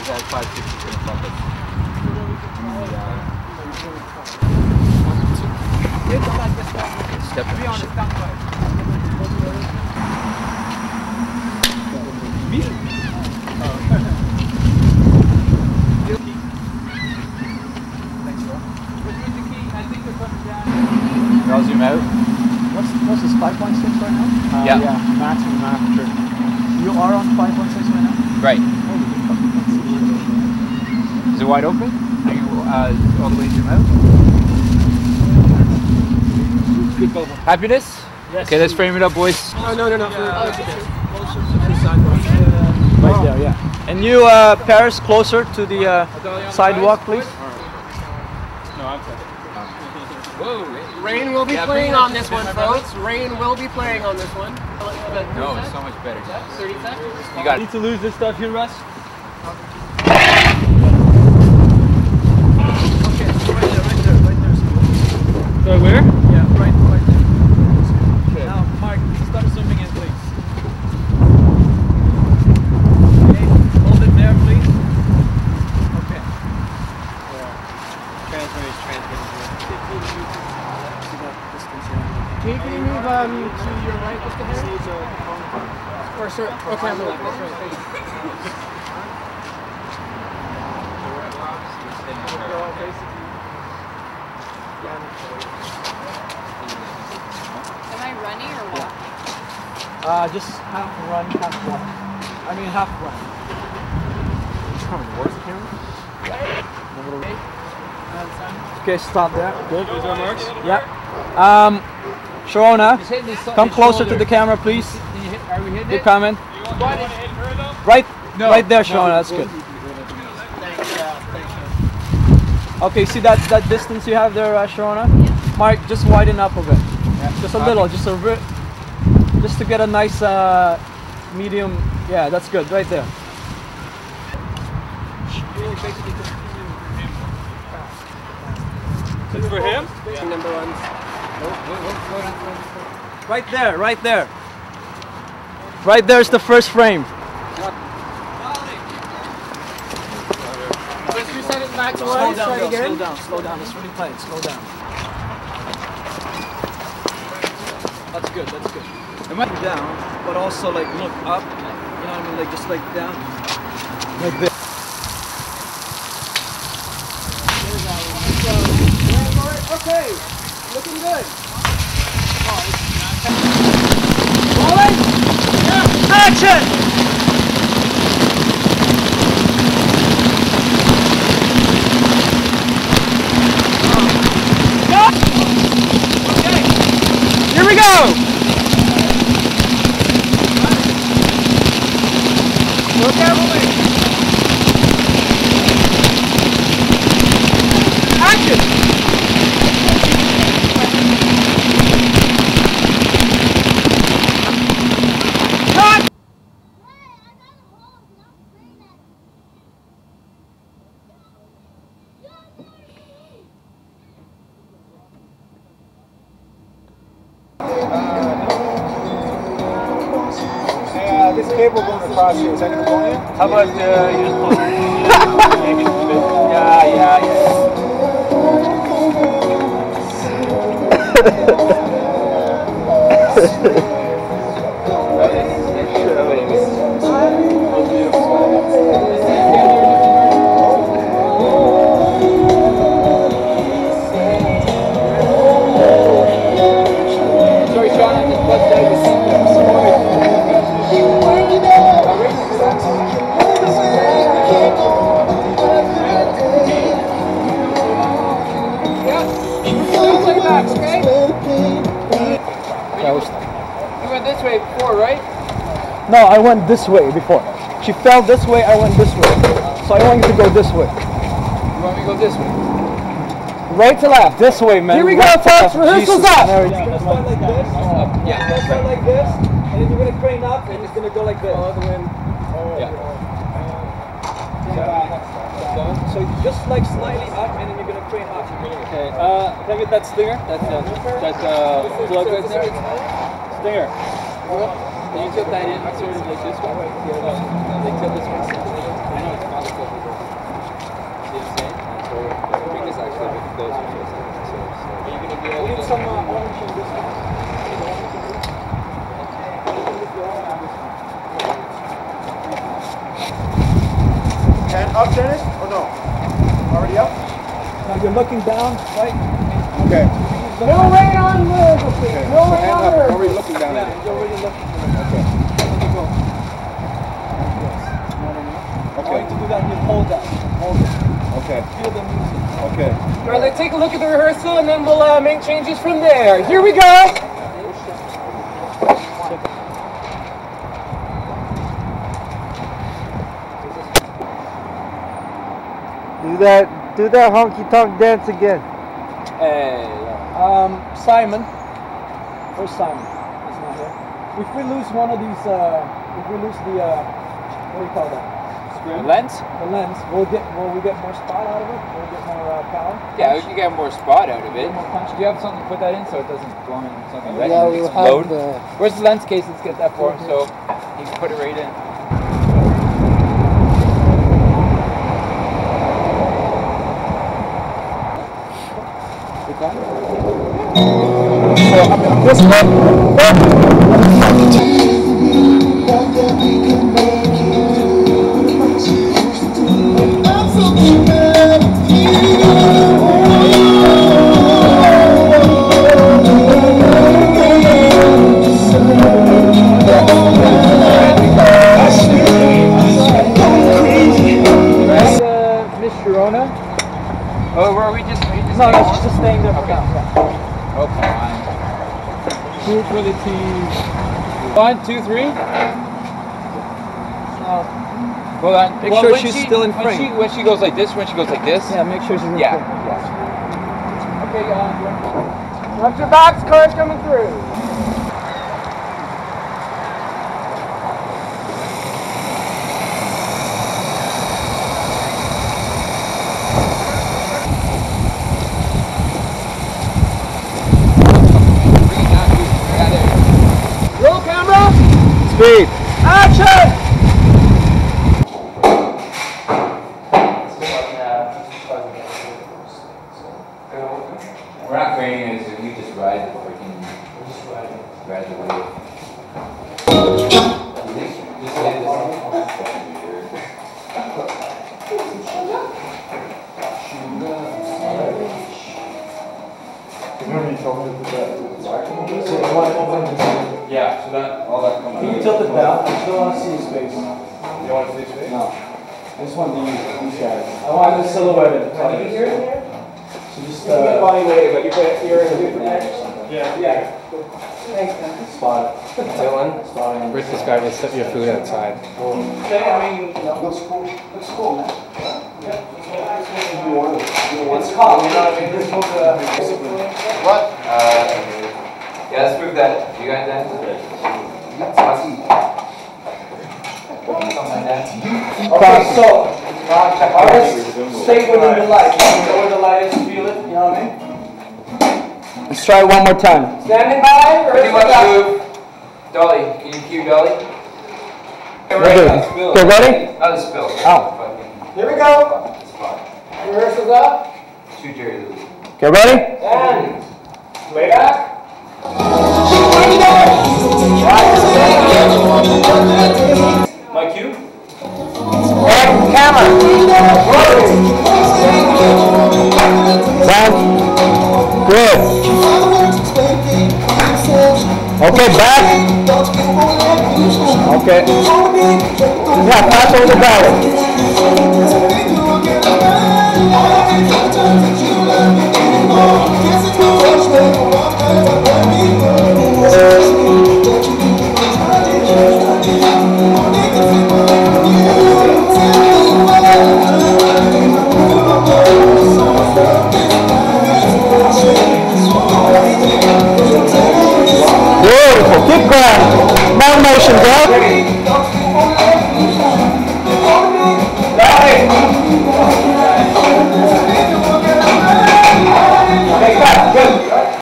that 560 is going to fuck us. Step be on the standby. Me? I'll zoom out. What's this, 5.6 right now? Yeah. Yeah, maximum aperture. You are on 5.6 right now? Right. Is it wide open? Are you all the way zoom out? Good bubble. Happiness? Yes. Okay, let's frame it up, boys. Oh, no. Right there, yeah. And you, Paris, closer to the sidewalk, please. No, I'm sorry. Whoa. Rain will be playing on this one, folks. Rain will be playing on this one. No, it's so much better. 30 seconds. You got Need to lose this stuff here, Russ. Okay, right there. So where? Yeah, right there. Okay. Now, Mark, start zooming in, please. Okay, hold it there, please. Okay. Can you move to your right just a hair? Or sir, okay, on the left. That's right. Thank you. Am I running or walking? Just half run, half walk. I mean half run. Okay, stop there. Good. Those are marks? Yeah. Sharona, come closer to the camera, please. Are we hitting Keep coming. it? Right, No. right there, Sharona. That's good. Okay, see that distance you have there, Sharona? Mark, just widen up a bit. Just a little, just to get a nice medium. Yeah, that's good, right there. It's for him? Number one. Right there, right there. Right there's the first frame. Let's reset it back to Slow one. down, Try Bill, again. slow down. It's really tight. Slow down. That's good. It might be down, but also like look up. You know what I mean? Like just like down, like this. Okay, looking good. Rolling. Yeah. Action. Here we go! Look carefully! Action! Cut! This cable going across here, is that going to go in? How about you just pull Sorry, Sean, I just buzzed out your seat there. Playbacks, okay? You went this way before, right? No, I went this way before. She fell this way, I went this way. So I want you to go this way. You want me to go this way? Right to left, this way, man. Here we go, folks. Rehearsal's up. There we go. Just start like this. Yeah. Just start like this, and then you're gonna crane up, and it's gonna go like this. So just like slightly up, and then you're gonna crane up. Okay, can I get that stinger? That plug right there? Stinger. Can you tilt that in sort of like this one? Like tilt this one. I know it's complicated. Up, Dennis? Or no? Already up? Now you're looking down, right? Okay. No rain on move, okay? No rain Hands on up. move. Already looking down at it. You're already looking. Okay. I want you to do that and you hold that. Hold it. Okay. Feel the music. Okay. All right, let's take a look at the rehearsal and then we'll make changes from there. Here we go. Do that honky tonk dance again. Hey. Simon. Where's Simon? He's not here. If we lose one of these, if we lose the, what do you call that? Lens? The lens. Will we get more spot out of it? Will we get more power? Yeah, we can get more spot out of it. More punch? Do you have something to put that in so it doesn't go in something red Yeah, and we'll explode? have Where's the lens case? Let's get that for him so he can put it right in. this one. Oh, were we just No, no, she's just staying there for Okay. now. Yeah. Oh, fine. Two for the team. 1, 2, 3. Hold on. Make sure when she's still in when frame. When she goes like this, when she goes like this. Yeah, make sure she's in Yeah. frame. Okay, Watch your backs, cars coming through. Roll camera. Speed. Action. We're not grading it, we just ride the freaking. Ride the wave. Just lay this on. Yeah, so that all that comes. Can you tilt it down? I still want to see his face. You want to see space? No. I just want these guys. I want the silhouette at the top. So just Body weight, but you're in a different Yeah. Thanks, man. spot it. Dylan, Spot it. where's this guy to set your food outside? Okay, I mean, Looks cool, man. it's calm, you know what I mean? There's no What? Yeah, let's move that. You got that? Okay, so artists stay within the light. You know where the light is, feel it, you know what I mean? Let's try it one more time. Standing by, Pretty much move. Dolly, can you cue Dolly? Okay, ready? Not a spill. Ow. Here we go. It's fine. Rehearsal's up. Two Jerry Lewis. Okay, ready? And way back. My cue? And camera. Sound good. Okay, back. Okay. Yeah, pass over the barrel. Beautiful. Keep going. More motion, girl.